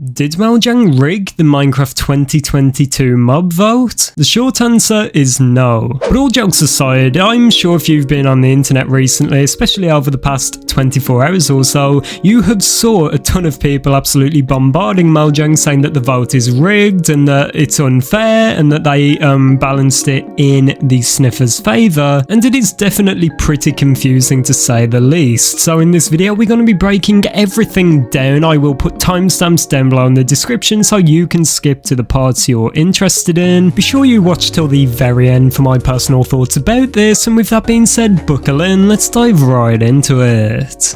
Did Mojang rig the Minecraft 2022 mob vote? The short answer is no. But all jokes aside, I'm sure if you've been on the internet recently, especially over the past 24 hours or so, you have saw a ton of people absolutely bombarding Mojang saying that the vote is rigged and that it's unfair and that they balanced it in the sniffer's favour, and it is definitely pretty confusing to say the least. So in this video we're going to be breaking everything down. I will put timestamps down below in the description so you can skip to the parts you're interested in. Be sure you watch till the very end for my personal thoughts about this, and with that being said, buckle in, let's dive right into it.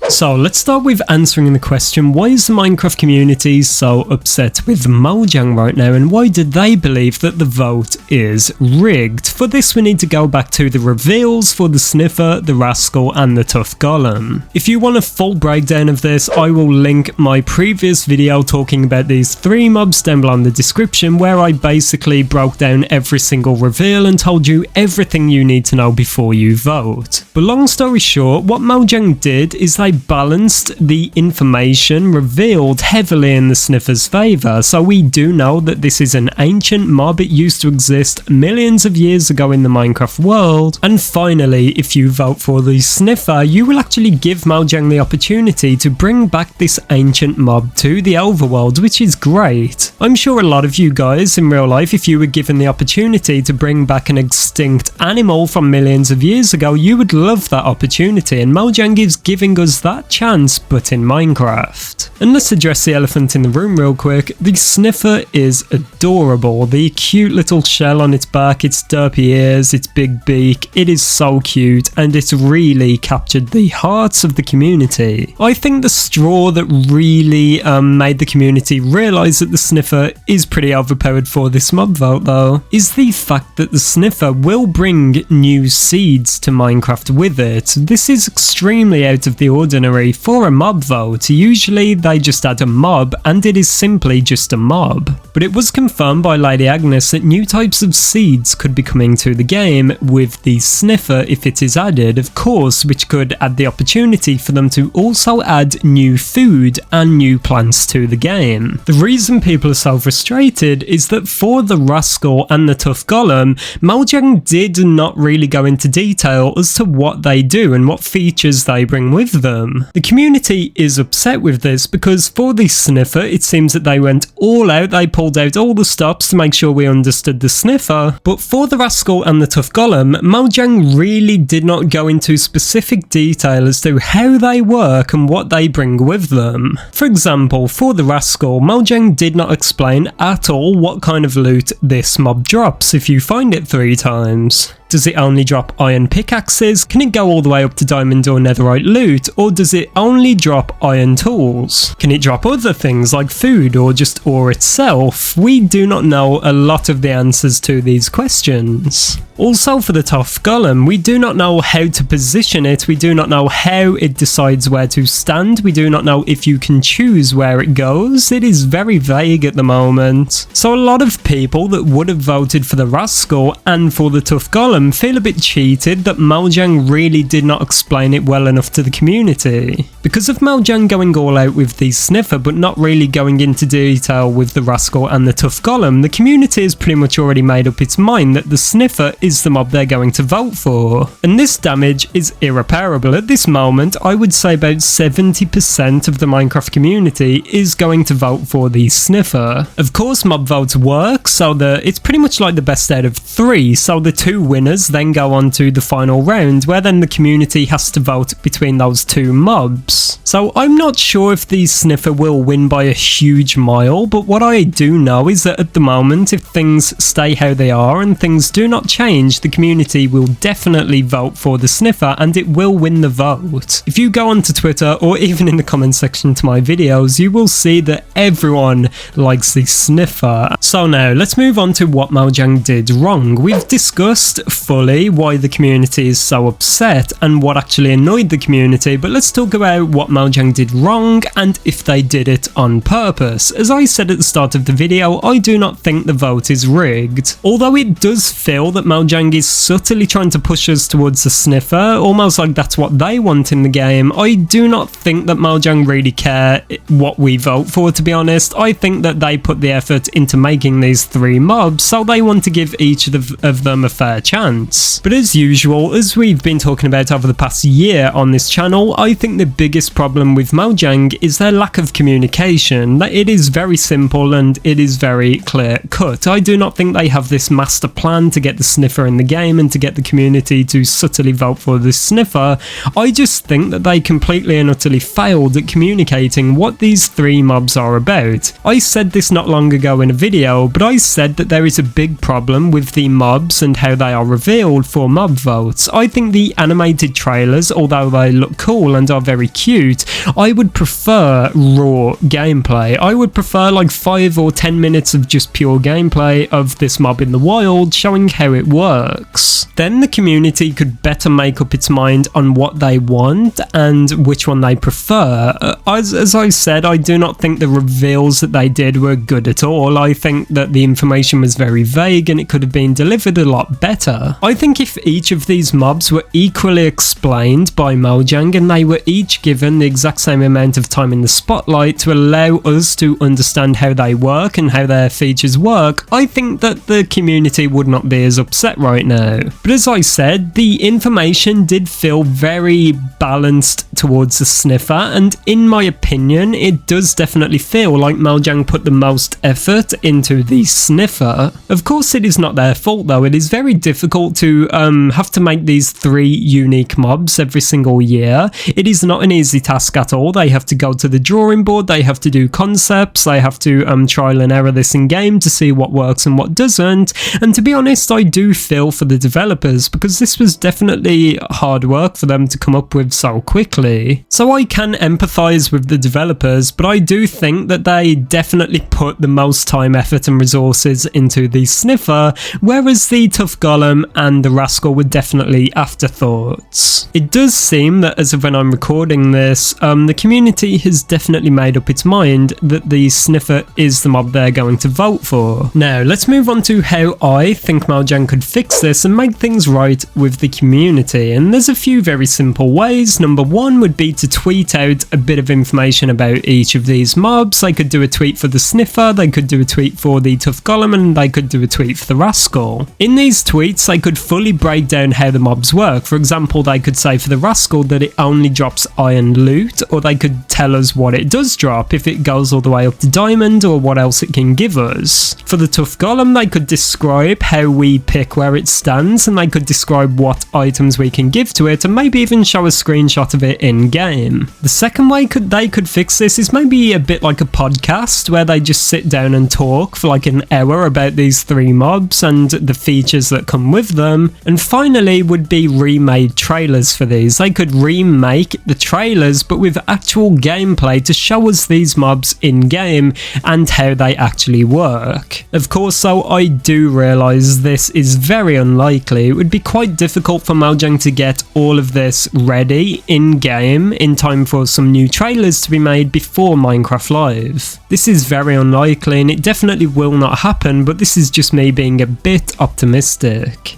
So let's start with answering the question, why is the Minecraft community so upset with Mojang right now, and why did they believe that the vote is rigged? For this we need to go back to the reveals for the Sniffer, the Rascal and the Tough Golem. If you want a full breakdown of this, I will link my previous video talking about these three mobs down below in the description, where I basically broke down every single reveal and told you everything you need to know before you vote. But long story short, what Mojang did is they balanced the information revealed heavily in the sniffer's favour. So we do know that this is an ancient mob, it used to exist millions of years ago in the Minecraft world, and finally if you vote for the sniffer you will actually give Mojang the opportunity to bring back this ancient mob to the overworld, which is great. I'm sure a lot of you guys in real life, if you were given the opportunity to bring back an extinct animal from millions of years ago, you would love that opportunity, and Mojang is giving us that chance, but in Minecraft. And let's address the elephant in the room real quick. The sniffer is adorable. The cute little shell on its back, its derpy ears, its big beak, it is so cute, and it's really captured the hearts of the community. I think the straw that really made the community realise that the sniffer is pretty overpowered for this mob vote though, is the fact that the sniffer will bring new seeds to Minecraft with it. This is extremely out of the ordinary for a mob vote. Usually they just add a mob and it is simply just a mob. But it was confirmed by Lady Agnes that new types of seeds could be coming to the game with the sniffer if it is added, of course, which could add the opportunity for them to also add new food and new plants to the game. The reason people are so frustrated is that for the Rascal and the Tough Golem, Mojang did not really go into detail as to what they do and what features they bring with them. The community is upset with this because for the sniffer it seems that they went all out, they pulled out all the stops to make sure we understood the sniffer, but for the Rascal and the Tough Golem, Mojang really did not go into specific detail as to how they work and what they bring with them. For example, for the Rascal, Mojang did not explain at all what kind of loot this mob drops if you find it 3 times. Does it only drop iron pickaxes? Can it go all the way up to diamond or netherite loot? Or does it only drop iron tools? Can it drop other things like food or just ore itself? We do not know a lot of the answers to these questions. Also for the Tough Golem, we do not know how to position it, we do not know how it decides where to stand, we do not know if you can choose where it goes. It is very vague at the moment. So a lot of people that would have voted for the Rascal and for the Tough Golem feel a bit cheated that Mojang really did not explain it well enough to the community. Because of Mojang going all out with the sniffer but not really going into detail with the Rascal and the Tough Golem, the community has pretty much already made up its mind that the sniffer is the mob they're going to vote for. And this damage is irreparable. At this moment, I would say about 70% of the Minecraft community is going to vote for the sniffer. Of course, mob votes work, so it's pretty much like the best out of 3, so the 2 winners then go on to the final round, where then the community has to vote between those 2 mobs. So I'm not sure if the sniffer will win by a huge mile, but what I do know is that at the moment, if things stay how they are and things do not change, the community will definitely vote for the sniffer and it will win the vote. If you go onto Twitter or even in the comment section to my videos, you will see that everyone likes the sniffer. So now let's move on to what Mojang did wrong. We've discussed fully why the community is so upset and what actually annoyed the community, but let's talk about what Mojang did wrong and if they did it on purpose. As I said at the start of the video, I do not think the vote is rigged. Although it does feel that Mojang is subtly trying to push us towards the sniffer, almost like that's what they want in the game, I do not think that Mojang really care what we vote for, to be honest. I think that they put the effort into making these 3 mobs, so they want to give each of them a fair chance. But as usual, as we've been talking about over the past year on this channel, I think the biggest problem with Mojang is their lack of communication. It is very simple and it is very clear cut. I do not think they have this master plan to get the sniffer in the game and to get the community to subtly vote for the sniffer. I just think that they completely and utterly failed at communicating what these 3 mobs are about. I said this not long ago in a video, but I said that there is a big problem with the mobs and how they are revealed for mob votes. I think the animated trailers, although they look cool and are very cute, I would prefer raw gameplay. I would prefer like 5 or 10 minutes of just pure gameplay of this mob in the wild, showing how it works. Then the community could better make up its mind on what they want and which one they prefer. As I said, I do not think the reveals that they did were good at all. I think that the information was very vague and it could have been delivered a lot better. I think if each of these mobs were equally explained by Mojang and they were each given the exact same amount of time in the spotlight to allow us to understand how they work and how their features work, I think that the community would not be as upset right now. But as I said, the information did feel very balanced towards the sniffer, and in my opinion, it does definitely feel like Mojang put the most effort into the sniffer. Of course, it is not their fault though. It is very difficult to have to make these 3 unique mobs every single year. It is not an easy task at all. They have to go to the drawing board, they have to do concepts, they have to trial and error this in game to see what works and what doesn't. And to be honest, I do feel for the developers because this was definitely hard work for them to come up with so quickly. So I can empathize with the developers, but I do think that they definitely put the most time, effort and resources into the sniffer, whereas the tough golem and the rascal were definitely afterthoughts. It does seem that as of when I'm recording this, the community has definitely made up its mind that the sniffer is the mob they're going to vote for. Now let's move on to how I think Mojang could fix this and make things right with the community, and there's a few very simple ways. Number 1 would be to tweet out a bit of information about each of these mobs. They could do a tweet for the sniffer, they could do a tweet for the tough golem, and they could do a tweet for the rascal. In these tweets, they could fully break down how the mobs work. For example, they could say for the rascal that it only drops iron loot, or they could tell us what it does drop, if it goes all the way up to diamond, or what else it can give us. For the tough golem, they could describe how we pick where it stands, and they could describe what items we can give to it, and maybe even show a screenshot of it in game. The second way they could fix this is maybe a bit like a podcast where they just sit down and talk for like an hour about these 3 mobs and the features that come with them. And finally would be remade trailers for these. They could remake the trailers but with actual gameplay to show us these mobs in game and how they actually work. Of course though, I do realise this is very unlikely. It would be quite difficult for Mojang to get all of this ready in game in time for some new trailers to be made before Minecraft Live. This is very unlikely and it definitely will not happen, but this is just me being a bit optimistic.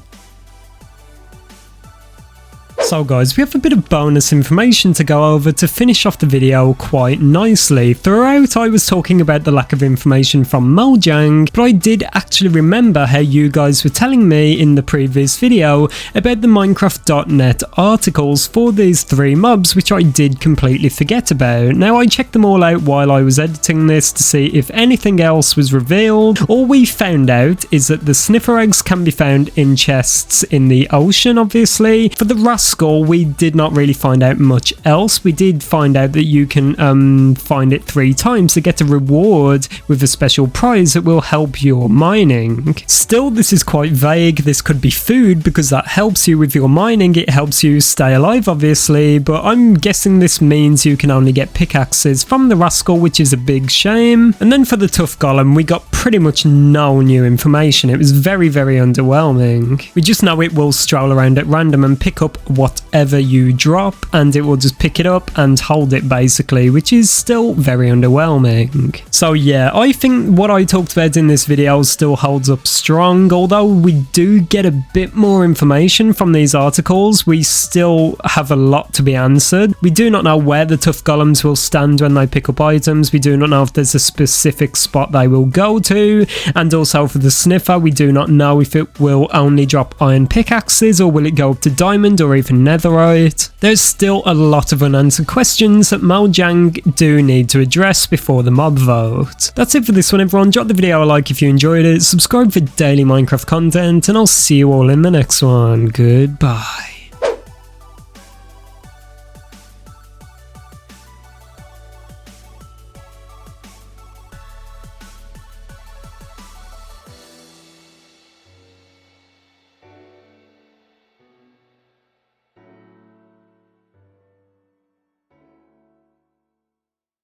So guys, we have a bit of bonus information to go over to finish off the video quite nicely. Throughout I was talking about the lack of information from Mojang, but I did actually remember how you guys were telling me in the previous video about the Minecraft.net articles for these 3 mobs, which I did completely forget about. Now I checked them all out while I was editing this to see if anything else was revealed. All we found out is that the sniffer eggs can be found in chests in the ocean, obviously. For the rascal Rascal, we did not really find out much else. We did find out that you can find it 3 times to get a reward with a special prize that will help your mining. Still, this is quite vague. This could be food because that helps you with your mining. It helps you stay alive, obviously, but I'm guessing this means you can only get pickaxes from the Rascal, which is a big shame. And then for the Tough Golem, we got pretty much no new information. It was very, very underwhelming. We just know it will stroll around at random and pick up whatever you drop, and it will just pick it up and hold it basically, which is still very underwhelming. So yeah, I think what I talked about in this video still holds up strong. Although we do get a bit more information from these articles, we still have a lot to be answered. We do not know where the Tough Golems will stand when they pick up items. We do not know if there's a specific spot they will go to, and also for the Sniffer, we do not know if it will only drop iron pickaxes or will it go up to diamond or even netherite. There's still a lot of unanswered questions that Mojang do need to address before the mob vote. That's it for this one, everyone. Drop the video a like if you enjoyed it, subscribe for daily Minecraft content, and I'll see you all in the next one. Goodbye.